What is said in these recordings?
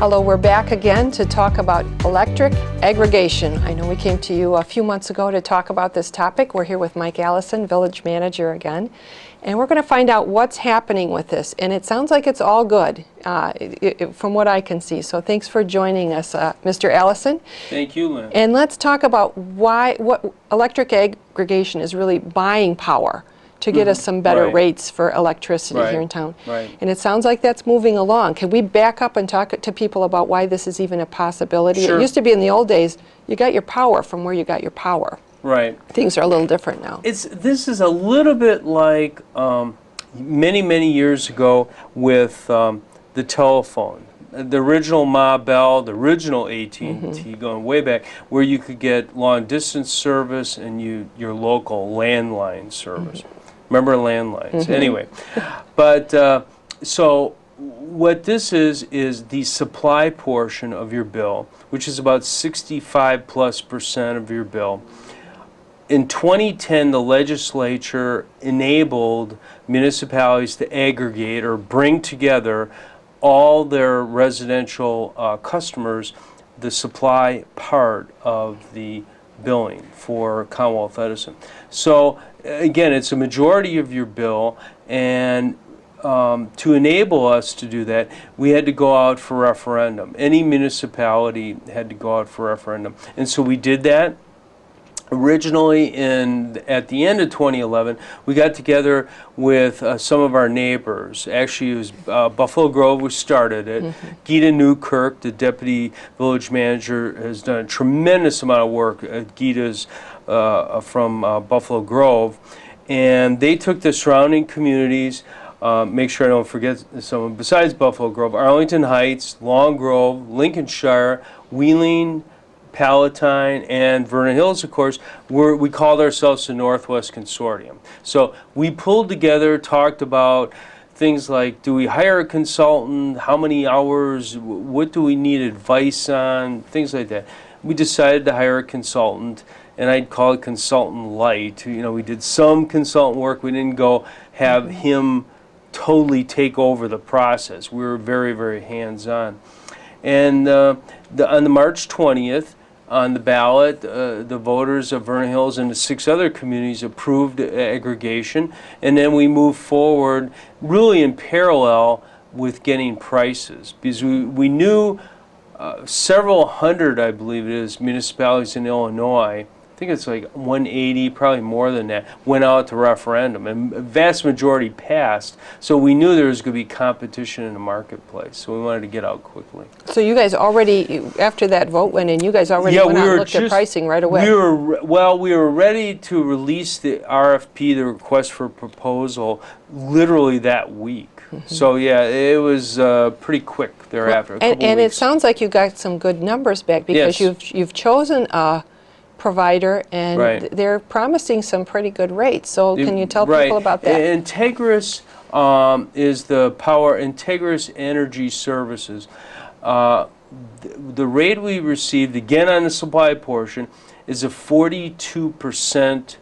Hello, we're back again to talk about electric aggregation. I know we came to you a few months ago to talk about this topic. We're here with Mike Allison, Village Manager again, and we're going to find out what's happening with this. And it sounds like it's all good from what I can see. So thanks for joining us, Mr. Allison. Thank you, Lynn. And let's talk about what electric aggregation is really buying power to get us some better rates for electricity here in town. And it sounds like that's moving along. Can we back up and talk to people about why this is even a possibility? Sure. It used to be in the old days, you got your power from where you got your power. Right. Things are a little different now. This is a little bit like many years ago with the telephone. The original Ma Bell, the original AT&T, going way back, where you could get long distance service and your local landline service. Remember landlines? Anyway, but so what this is the supply portion of your bill, which is about 65+% of your bill. In 2010, the legislature enabled municipalities to aggregate or bring together all their residential customers, the supply part of the billing for Commonwealth Edison. So again, it's a majority of your bill, and to enable us to do that, we had to go out for referendum. Any municipality had to go out for referendum, and so we did that. Originally, at the end of 2011, we got together with some of our neighbors. Actually, it was Buffalo Grove who started it. Gita Newkirk, the deputy village manager, has done a tremendous amount of work. Gita's from Buffalo Grove, and they took the surrounding communities. Make sure I don't forget someone besides Buffalo Grove: Arlington Heights, Long Grove, Lincolnshire, Wheeling, Palatine, and Vernon Hills, of course. We called ourselves the Northwest Consortium. So we pulled together, talked about things like, do we hire a consultant, how many hours, what do we need advice on, things like that. We decided to hire a consultant, and I'd call it consultant light. You know, we did some consultant work. We didn't go have him totally take over the process. We were very hands-on. And on the March 20th, on the ballot, the voters of Vernon Hills and the 6 other communities approved aggregation, and then we moved forward really in parallel with getting prices, because we knew several hundred, I believe it is, municipalities in Illinois, I think it's like 180, probably more than that, went out to referendum, and a vast majority passed. So we knew there was going to be competition in the marketplace, so we wanted to get out quickly. So you guys already, after that vote went in, you guys already went out and looked at pricing right away. We were ready to release the RFP, the request for proposal, literally that week. So yeah, it was pretty quick thereafter. And it sounds like you got some good numbers back, because you've chosen a provider, and they're promising some pretty good rates. So can you tell people about that? Integris is the power. Integris Energy Services. The rate we received, again on the supply portion, is a 42%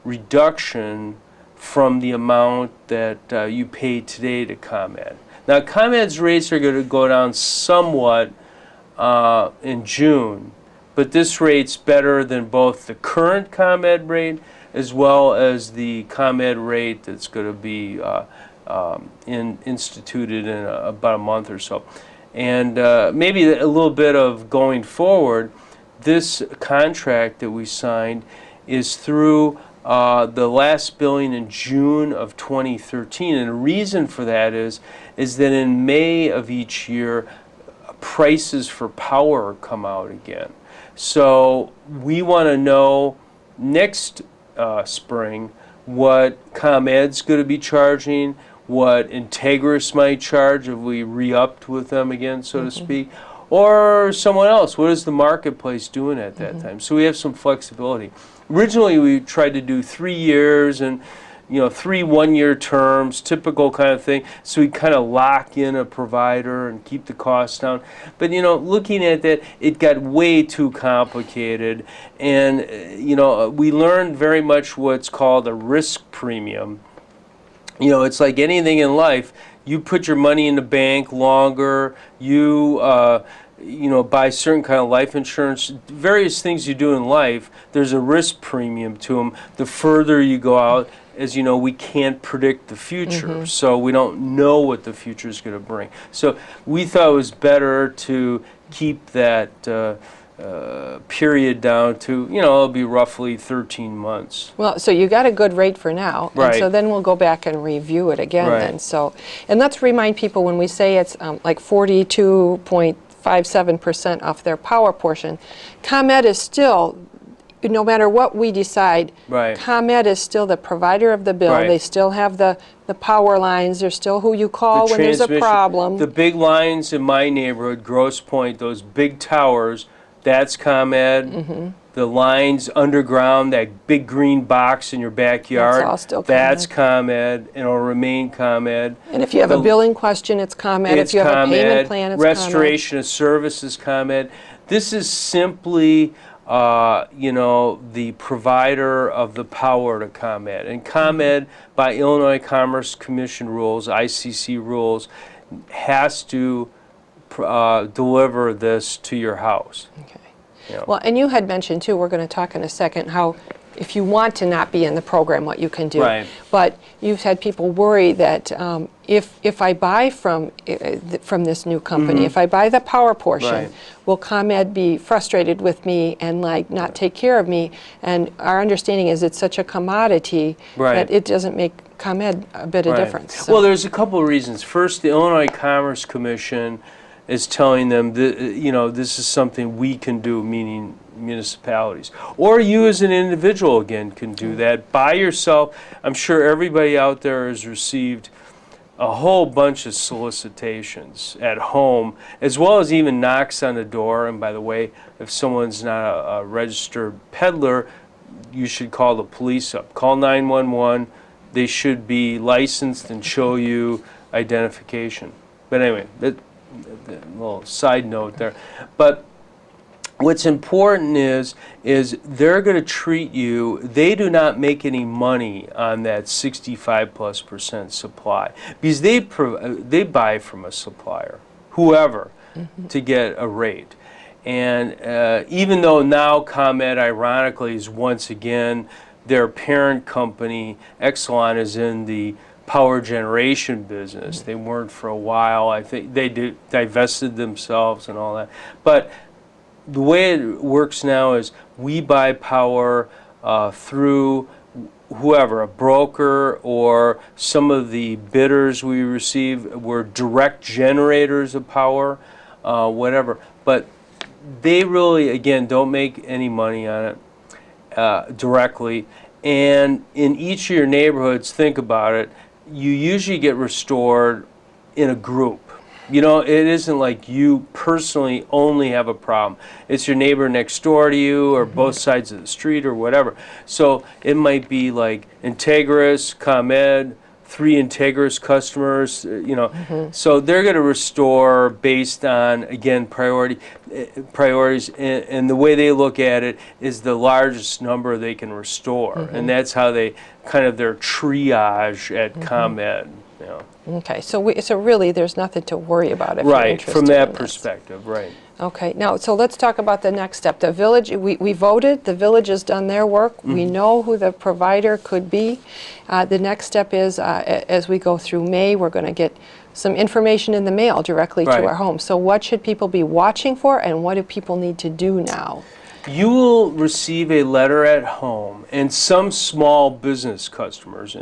reduction from the amount that you pay today to ComEd. Now, ComEd's rates are going to go down somewhat in June, but this rate's better than both the current ComEd rate as well as the ComEd rate that's going to be instituted in about a month or so. And maybe a little bit of going forward, this contract that we signed is through the last billing in June of 2013. And the reason for that is that in May of each year, prices for power come out again. So we want to know next spring what ComEd's going to be charging, what Integris might charge if we re-upped with them again, so to speak, or someone else. What is the marketplace doing at that time? So we have some flexibility. Originally, we tried to do 3 years and 3 one-year terms, typical kind of thing, so we kind of lock in a provider and keep the costs down. But looking at that, it got way too complicated, and we learned very much what's called a risk premium. It's like anything in life. you put your money in the bank longer, you know, buy certain kind of life insurance, various things you do in life, there's a risk premium to them. The further you go out, as you know, we can't predict the future, so we don't know what the future is going to bring. So we thought it was better to keep that period down to, you know, it'll be roughly 13 months. Well, so you got a good rate for now, Right. and so then we'll go back and review it again Right. then. So, and let's remind people when we say it's like 42.57% off their power portion, ComEd is still, no matter what we decide, Right. ComEd is still the provider of the bill. Right. They still have the power lines. They're still who you call The when there's a transmission- problem. The big lines in my neighborhood, Grosse Pointe, those big towers, that's ComEd. The lines underground, that big green box in your backyard, That's all still that's ComEd, and it'll remain ComEd. And if you have a billing question, it's ComEd. It's If you have a payment ComEd. plan, it's Restoration of services, ComEd. This is simply, you know, the provider of the power to ComEd. And ComEd, by Illinois Commerce Commission rules, ICC rules, has to deliver this to your house. Okay. You know. Well, and you had mentioned too, we're going to talk in a second, how if you want to not be in the program, what you can do. Right. But you've had people worry that if I buy from this new company, if I buy the power portion, Right. will ComEd be frustrated with me and like not take care of me? And our understanding is it's such a commodity Right. that it doesn't make ComEd a bit of Right. difference. So. Well, there's a couple of reasons. First, the Illinois Commerce Commission is telling them that, you know, this is something we can do, meaning municipalities. Or you as an individual, again, can do that by yourself. I'm sure everybody out there has received a whole bunch of solicitations at home, as well as even knocks on the door. And by the way, if someone's not a registered peddler, you should call the police up. Call 911. They should be licensed and show you identification. But anyway, a little side note there. But what's important is they're going to treat you, they do not make any money on that 65+% supply, because they buy from a supplier, whoever, to get a rate. And even though now ComEd, ironically, is once again, their parent company, Exelon, is in the power generation business. They weren't for a while. I think they divested themselves and all that. But the way it works now is we buy power through whoever, a broker, or some of the bidders we receive were direct generators of power, whatever. But they really, again, don't make any money on it directly. And in each of your neighborhoods, think about it, you usually get restored in a group. You know, it isn't like you personally only have a problem. It's your neighbor next door to you, or both sides of the street, or whatever. So it might be like Integris, ComEd, 3 Integris customers, you know. So they're going to restore based on, again, priorities, and the way they look at it is the largest number they can restore. And that's how they, kind of their triage at ComEd. You know. Okay, so really there's nothing to worry about if you're Right, interested from in that this. perspective, right. Okay, now, so let's talk about the next step. The village, we voted, the village has done their work. We know who the provider could be. The next step is, as we go through May, we're going to get some information in the mail directly Right. to our home. So what should people be watching for, and what do people need to do now? You will receive a letter at home, and some small business customers,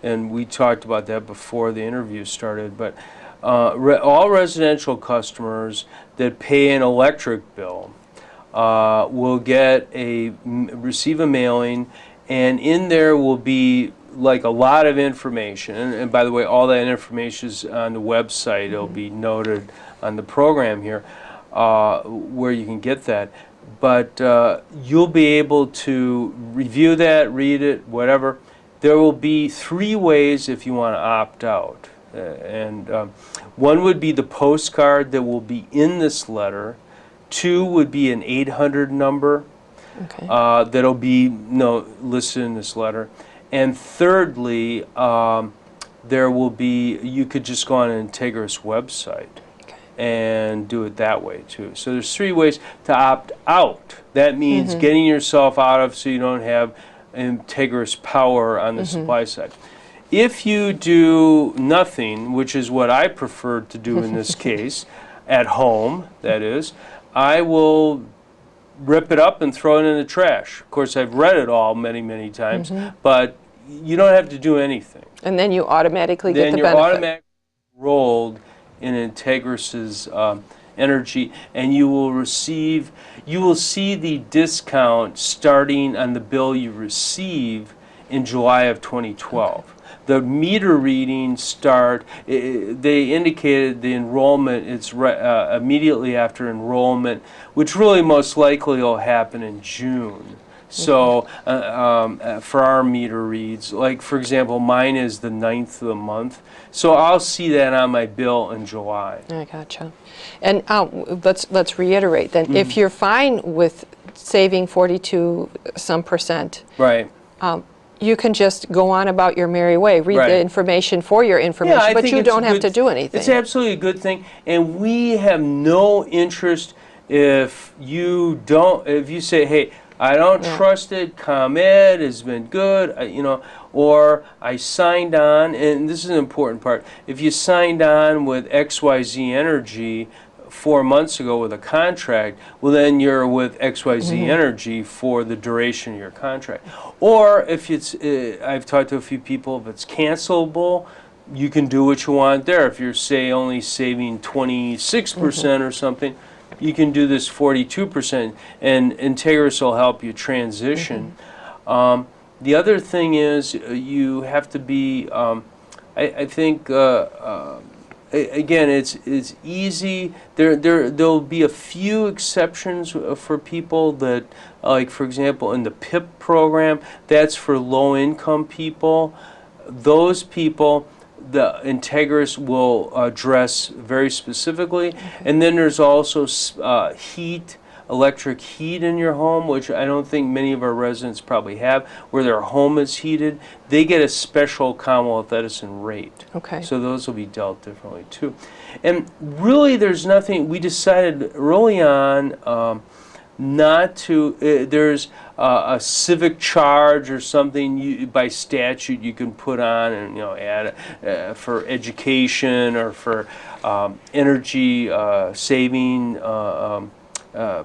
and we talked about that before the interview started, but all residential customers that pay an electric bill will receive a mailing, and in there will be like a lot of information. And by the way, all that information is on the website. It'll be noted on the program here where you can get that. But you'll be able to review that, read it, whatever. There will be 3 ways if you want to opt out. One would be the postcard that will be in this letter. 2 would be an 800 number that'll be listed in this letter. And thirdly, there will be, you could just go on an Integris website and do it that way too. So there's 3 ways to opt out. That means getting yourself out of, so you don't have Integris power on the supply side. If you do nothing, which is what I prefer to do in this case, at home, that is, I will rip it up and throw it in the trash. Of course, I've read it all many, many times, but you don't have to do anything. And then you automatically get the benefit. Then you're automatically enrolled in Integris's energy, and you will see the discount starting on the bill you receive in July of 2012. The meter readings start, they indicated the enrollment, it's immediately after enrollment, which really most likely will happen in June. So for our meter reads, like for example, mine is the 9th of the month. So I'll see that on my bill in July. I gotcha. And let's reiterate then, if you're fine with saving 42 some percent, right, you can just go on about your merry way, read the information for your information, but you don't have to do anything. It's absolutely a good thing, and we have no interest if you don't, if you say, hey, I don't trust it, ComEd has been good, you know, or I signed on, and this is an important part, if you signed on with XYZ Energy 4 months ago with a contract, well then you're with XYZ Energy for the duration of your contract. Or if it's, I've talked to a few people, if it's cancelable, you can do what you want there. If you're, say, only saving 26% or something, you can do this 42%, and Integris will help you transition. The other thing is you have to be, I think, again, it's easy. There'll be a few exceptions for people that, like for example, in the PIP program, that's for low-income people. Those people, the Integris will address very specifically. And then there's also electric heat in your home, which I don't think many of our residents probably have, where their home is heated. They get a special Commonwealth Edison rate. So those will be dealt differently too. And really there's nothing, we decided early on not to, there's a civic charge or something by statute you can put on and, you know, add for education or for energy saving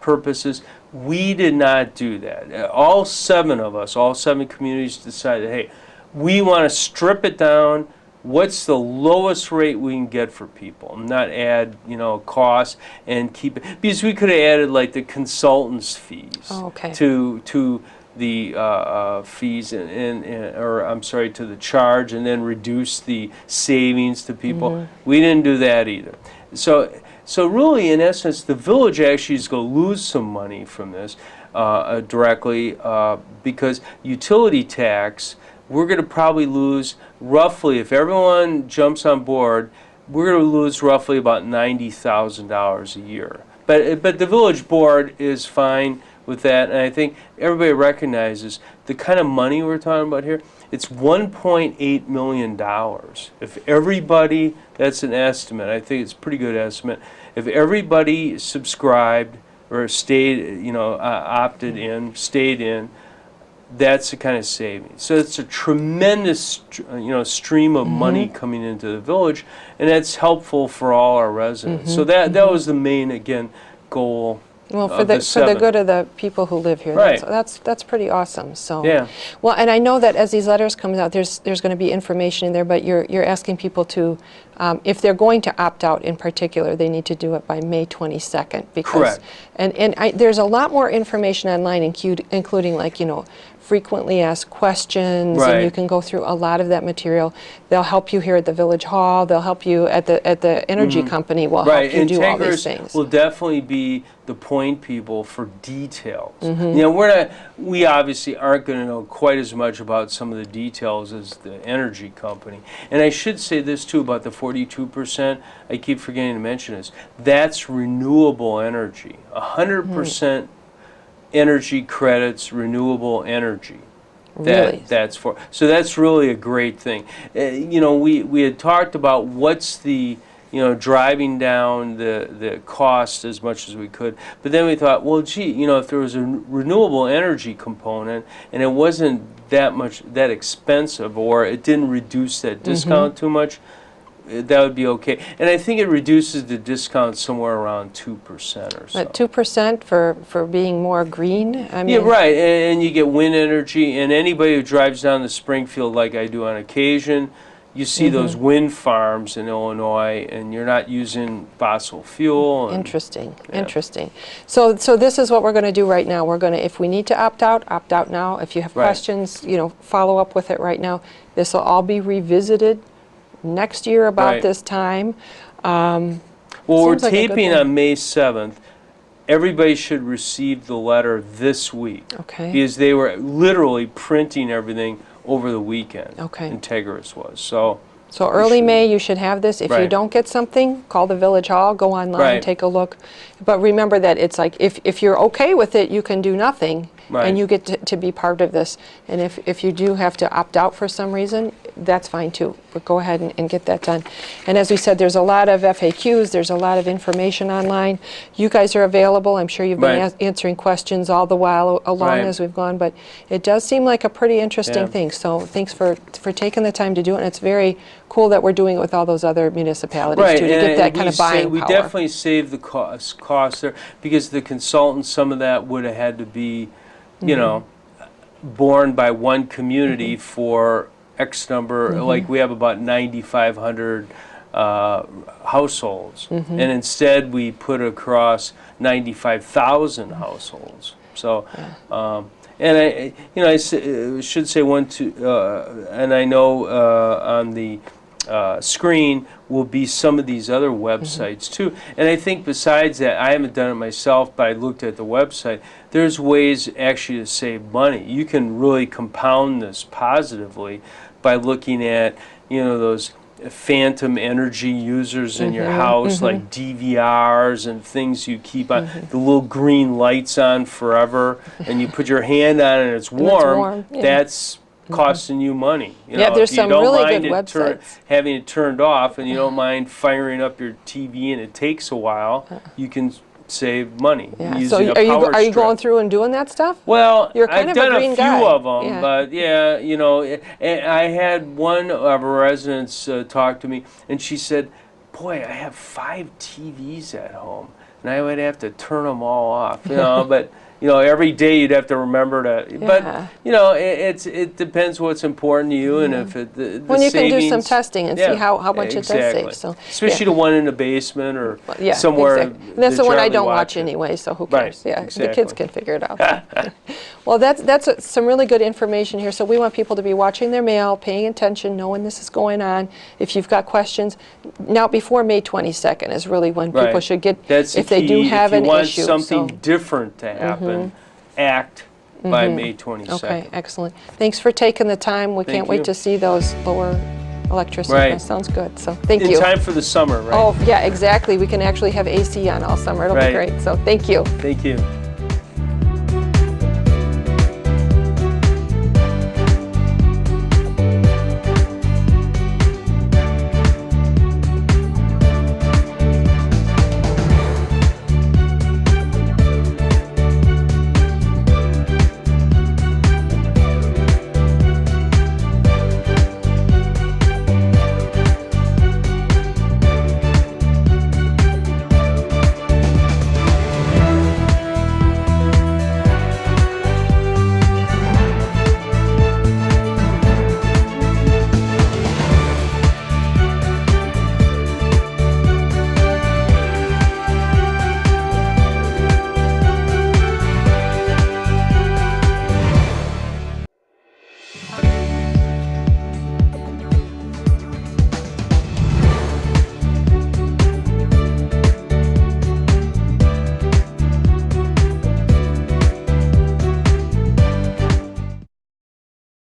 purposes. We did not do that. All 7 of us, all 7 communities decided, hey, we want to strip it down. What's the lowest rate we can get for people? Not add, you know, costs and keep it, because we could have added like the consultants' fees to the fees or I'm sorry, to the charge, and then reduce the savings to people. We didn't do that either. So really, in essence, the village actually is going to lose some money from this directly because utility tax, we're going to probably lose roughly, if everyone jumps on board, we're going to lose roughly about $90,000 a year. But the village board is fine with that, and I think everybody recognizes the kind of money we're talking about here. It's $1.8 million. If everybody, that's an estimate, I think it's a pretty good estimate, if everybody subscribed or stayed, you know, opted in, stayed in, that's the kind of savings. So it's a tremendous, you know, stream of money coming into the village, and that's helpful for all our residents. So that was the main, again, goal. Well, for the good of the people who live here, that's pretty awesome. So well, and I know that as these letters come out, there's going to be information in there, but you're asking people to, if they're going to opt out in particular, they need to do it by May 22nd. Because, and there's a lot more information online, including like, you know, frequently asked questions, and you can go through a lot of that material. They'll help you here at the Village Hall. They'll help you at the energy company. Will help you do all these things. Will definitely be the point people for details. You know, we obviously aren't going to know quite as much about some of the details as the energy company. And I should say this too about the 42%. I keep forgetting to mention this. That's renewable energy. 100% energy credits, renewable energy. Really? that's for. So that's really a great thing. You know, we had talked about what's the, you know, driving down the cost as much as we could. But then we thought, well, gee, you know, if there was a renewable energy component and it wasn't that expensive, or it didn't reduce that discount too much, that would be okay. And I think it reduces the discount somewhere around 2% or so. At 2% for being more green? I mean, yeah, right. And you get wind energy. And anybody who drives down to Springfield, like I do on occasion, you see those wind farms in Illinois, and you're not using fossil fuel. And, interesting, interesting. So this is what we're going to do right now. We're going to, if we need to opt out now. If you have questions, you know, follow up with it right now. This will all be revisited next year about this time. Well, we're taping on May 7th. Everybody should receive the letter this week. Okay. Because they were literally printing everything over the weekend. Okay. Integris was. So early May you should have this. If you don't get something, call the Village Hall, go online, take a look. But remember that it's like if you're okay with it, you can do nothing. And you get to be part of this. And if you do have to opt out for some reason, that's fine too. But go ahead and get that done. And as we said, there's a lot of FAQs. There's a lot of information online. You guys are available. I'm sure you've been answering questions all the while along as we've gone. But it does seem like a pretty interesting thing. So thanks for taking the time to do it. And it's very cool that we're doing it with all those other municipalities too, to get that kind of buying power. We definitely save the cost there, because the consultants, some of that would have had to be, you know, borne by one community for X number. Like we have about 9,500 households, and instead we put across 95,000 households. So, and I, you know, I should say and I know on the screen will be some of these other websites too. And I think besides that, I haven't done it myself, but I looked at the website, there's ways actually to save money. You can really compound this positively by looking at, you know, those phantom energy users in your house, like DVRs and things you keep on, the little green lights on forever, and you put your hand on it and it's warm, that's costing you money. You know, there's if some you don't really mind good websites. having it turned off, and you don't mind firing up your TV and it takes a while, you can save money using a power are you strip. going through and doing that stuff? Well, You're kind I've of a done green a few guy. of them, but yeah, you know, I had one of our residents talk to me, and she said, boy, I have 5 TVs at home, and I would have to turn them all off, you know, but you know, every day you'd have to remember to. But you know, it depends what's important to you, and if the when you savings, can do some testing and see how much it does save. So especially the one in the basement or somewhere. Exactly. That's the one I don't watch anyway, so who cares? The kids can figure it out. Well, that's some really good information here. So we want people to be watching their mail, paying attention, knowing this is going on. If you've got questions, now before May 22nd is really when people should get, if they do have an issue. If you want something different to happen, act by May 22nd. Okay, excellent. Thanks for taking the time. We can't wait to see those lower electricity. That sounds good. So thank you. In time for the summer, right? Oh, yeah, exactly. We can actually have AC on all summer. It'll be great. So thank you. Thank you.